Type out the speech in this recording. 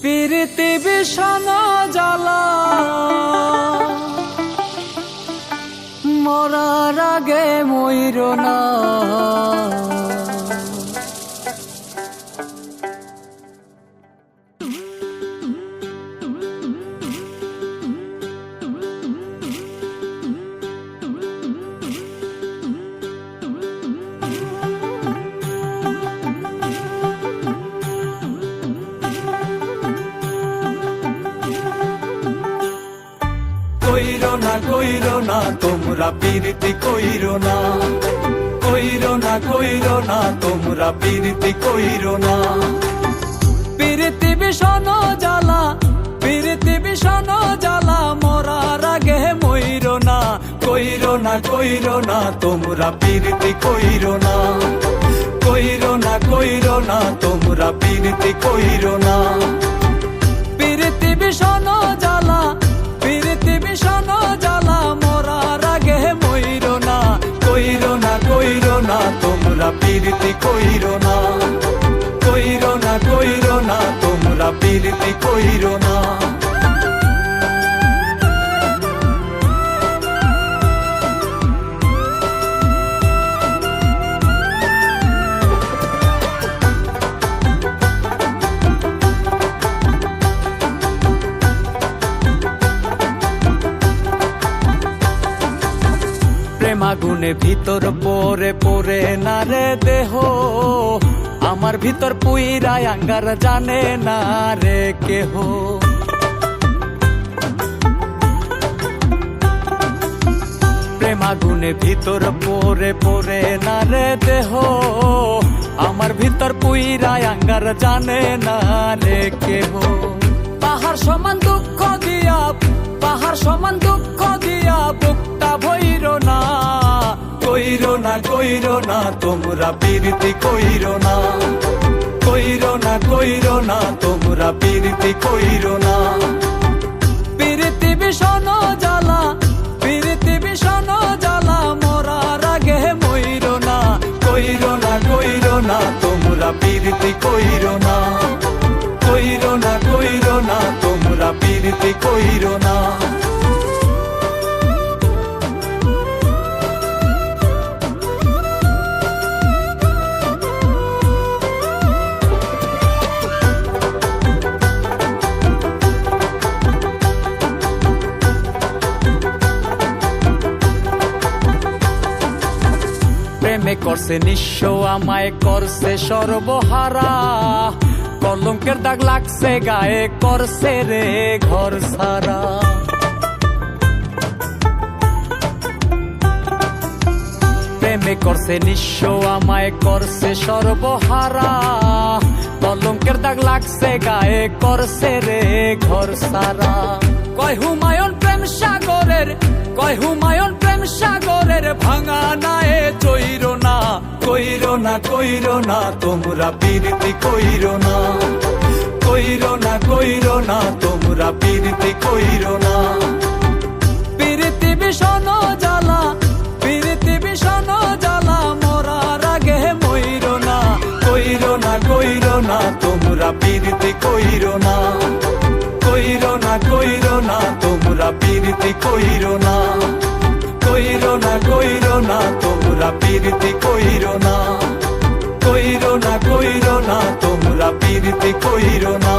প্রীতি বিষণ জ্বালা মরার আগে মইর না। কইরো না তোমরা প্রীতি কইরো না, কইরো না তোমরা প্রীতি কইরো না। প্রীতি বিষণ জ্বালা, প্রীতি বিষণ জ্বালা মরার আগে মইর না। কইরো না তোমরা প্রীতি কইরো না, কইরো না তোমরা প্রীতি কইরো না। প্রীতি বিষণ জ্বালা, প্রীতি বিষণ জ্বালা মরার আগে মইর না। কইরো না তোমরা প্রীতি কইরো না, কইরো না তোমরা প্রীতি কইরো না। প্রেমাগুনে ভিতর পরে পরে না রে দেহ, আমার ভিতর পুইরায় আঙ্গার জানে না রে কেহ। প্রেমাগুনে ভিতর পরে পরে না রে দেহ, আমার ভিতর পুইরায় আঙ্গার জানে না রে কেহ। পাহাড় সমান দুঃখ দিয়া, পাহাড় সমান দুঃখ দিয়া বুকটা ভইর না। কইরো না তোমরা প্রীতি কইরো না, কইরো না তোমরা প্রীতি কইরো না। প্রীতি বিষণ জ্বালা, প্রীতি বিষণ জ্বালা মরার আগে মইর না। কইরো না তোমরা প্রীতি কইরো না, কইরো না তোমরা প্রীতি কইরো না। প্রেমে করছে নিঃস্ব আমায় করছে সর্বহারা, কলঙ্কের দাগ লাগছে গায়ে করছে রে ঘর সারা। প্রেমে করছে নিঃস্ব আমায় করছে সর্বহারা, কলঙ্কের দাগ লাগছে গায়ে করছে রে ঘর সারা। কয় হুমায়ুন প্রেম সাগরের, কয় হুমায়ুন প্রেম সাগরের ভাঙা নায়ে চইর না। কইরো না তোমরা প্রীতি কইরো না, কইরো না তোমরা প্রীতি কইরো না। প্রীতি বিষণ জ্বালা, প্রীতি বিষণ জ্বালা মরার আগে মইর না। কইরো না তোমরা প্রীতি কইরো না, কইরো না তোমরা প্রীতি কইরো না। কইরো না তোমরা প্রীতি কইরো না, কইরো না তোমরা প্রীতি কইরো না।